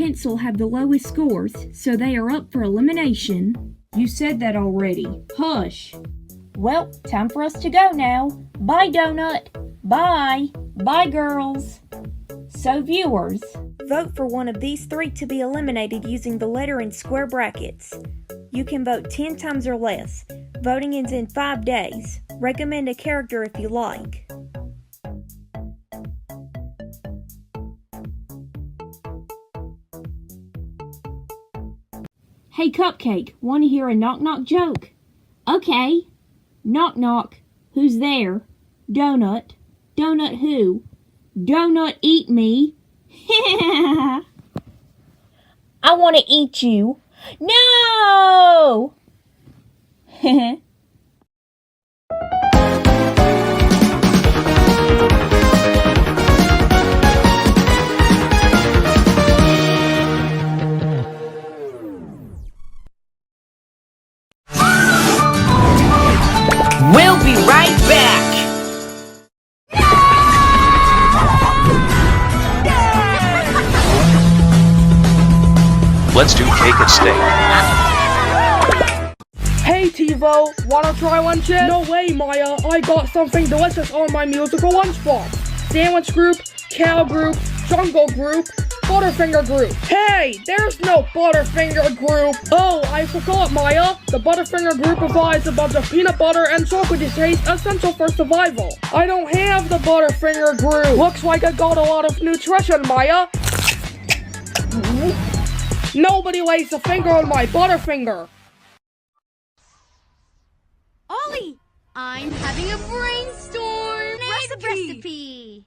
pencil have the lowest scores, so they are up for elimination. You said that already. Hush. Well, time for us to go now. Bye, Donut. Bye. Bye, girls. So, viewers, vote for one of these three to be eliminated using the letter in square brackets. You can vote 10 times or less. Voting ends in 5 days. Recommend a character if you like. Hey, Cupcake, want to hear a knock-knock joke? Okay. Knock-knock. Who's there? Donut. Donut who? Donut eat me. I want to eat you. No! We'll be right back! Let's do cake and steak. Hey TiVo, wanna try one chip? No way, Maya, I got something delicious on my musical lunchbox. Sandwich group, cow group, jungle group, Butterfinger group. Hey, there's no Butterfinger group. Oh, I forgot, Maya. The Butterfinger group provides a bunch of peanut butter and chocolate taste essential for survival. I don't have the Butterfinger group. Looks like I got a lot of nutrition, Maya. Nobody lays a finger on my Butterfinger. Ollie, I'm having a brainstorm. Recipe.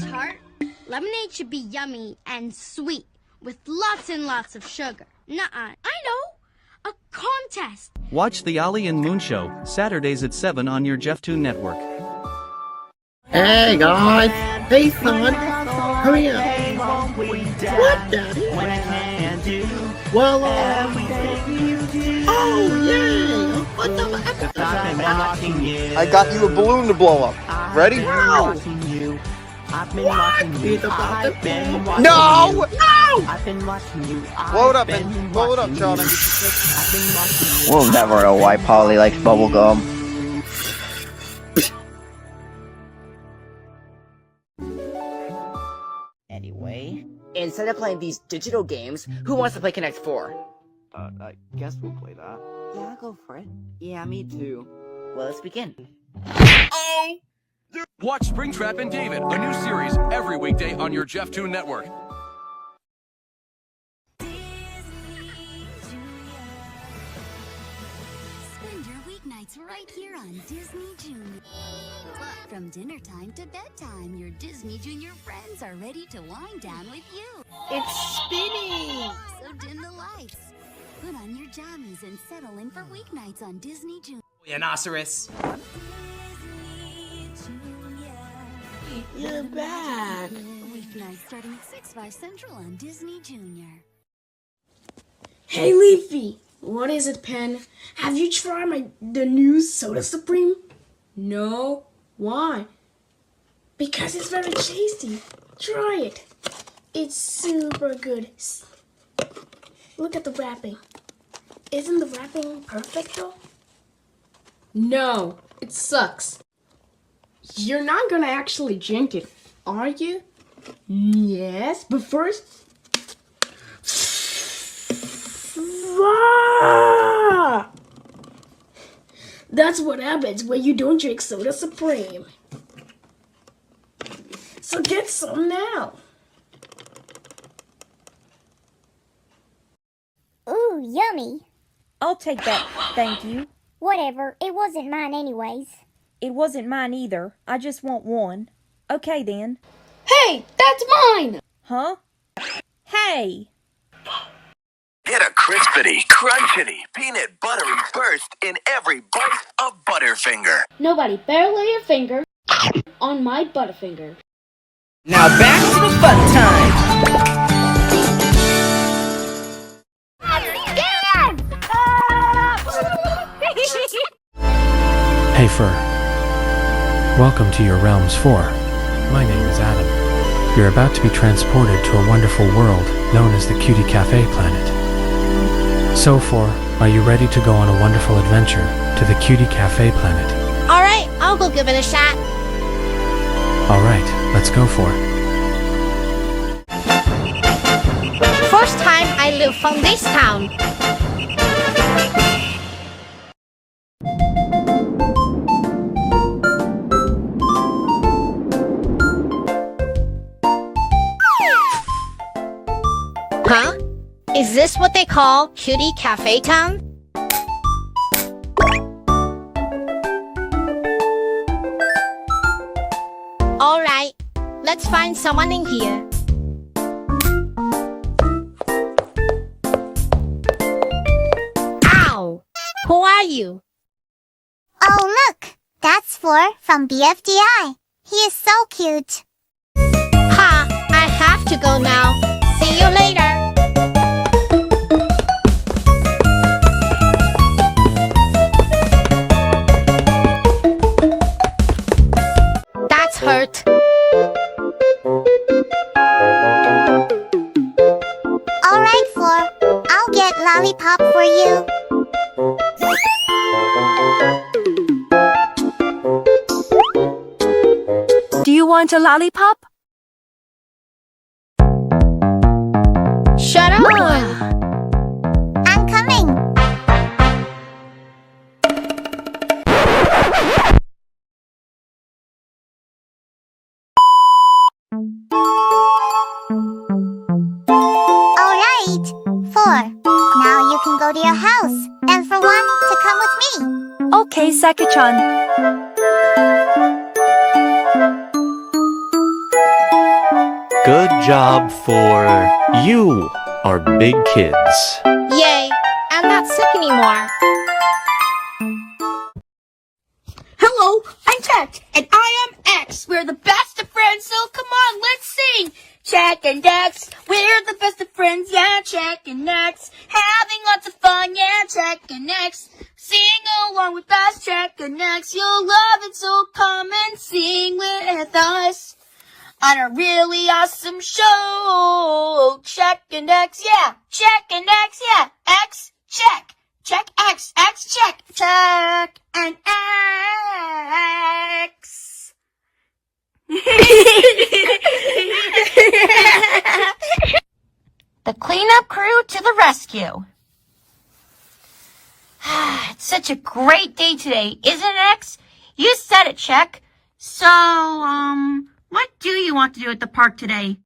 Tart. Lemonade should be yummy and sweet with lots and lots of sugar. Nuh-uh. I know. A contest. Watch the Ollie and Moon Show, Saturdays at 7 on your Jeff2 network. Hey guys! Hey son! Hurry up! What, Daddy? Well, oh yay! What the I got you a balloon to blow up. Ready? No! What? He's about to blow. No! No! Blow it up, Charlie. We'll never know why Polly likes bubblegum. Anyway, instead of playing these digital games, who wants to play Connect 4? I guess we'll play that. Yeah, go for it. Yeah, me too. Well, let's begin. Oh! Watch Springtrap and David, a new series every weekday on your Jeff2 network. Spend your weeknights right here on Disney Junior. From dinner time to bedtime, your Disney Junior friends are ready to wind down with you. It's spinning! So dim the lights. Put on your jammies and settle in for weeknights on Disney Junior. Rhinoceros. You're back! Weeknights starting at 6/5 Central on Disney Junior. Hey Leafy! What is it, Pen? Have you tried the new Soda Supreme? No. Why? Because it's very tasty. Try it. It's super good. Look at the wrapping. Isn't the wrapping perfect though? No, it sucks. You're not gonna actually drink it, are you? Yes, but first... That's what happens when you don't drink Soda Supreme. So get some now. Ooh, yummy. I'll take that, thank you. Whatever, it wasn't mine anyways. It wasn't mine either. I just want one. Okay then. Hey, that's mine! Huh? Hey! Get a crispity, crunchity, peanut buttery burst in every bite of Butterfinger. Nobody better lay a finger on my Butterfinger. Now back to the fun time! Hey Fur, welcome to your Realms 4. My name is Adam. You're about to be transported to a wonderful world known as the Cutie Cafe planet. So far, are you ready to go on a wonderful adventure to the Cutie Cafe planet? Alright, I'll go give it a shot. Alright, let's go for it. First time I live from this town. Huh? Is this what they call Cutie Cafe Town? Alright, let's find someone in here. Ow! Who are you? Oh, look! That's Floor from BFDI. He is so cute. Ha! I have to go now. See you later. That's hurt. Alright, Floor. I'll get lollipop for you. Do you want a lollipop? Shut up! I'm coming. Alright, 4. Now you can go to your house. And for 1, to come with me. Okay, Saki-chan. Good job for you, our big kids. Yay! I'm not sick anymore. Hello, I'm Jack, and I am X. We're the best of friends, so come on, let's sing. Jack and X, we're the best of friends, yeah, Jack and X. Having lots of fun, yeah, Jack and X. Sing along with us, Jack and X. You'll love it, so come and sing with us. On a really awesome show. Jack and X, yeah, Jack and X, yeah, X, check. Check X, X, check. Check and X. The cleanup crew to the rescue. It's such a great day today, isn't it, X? You said it, Check. So, what do you want to do at the park today?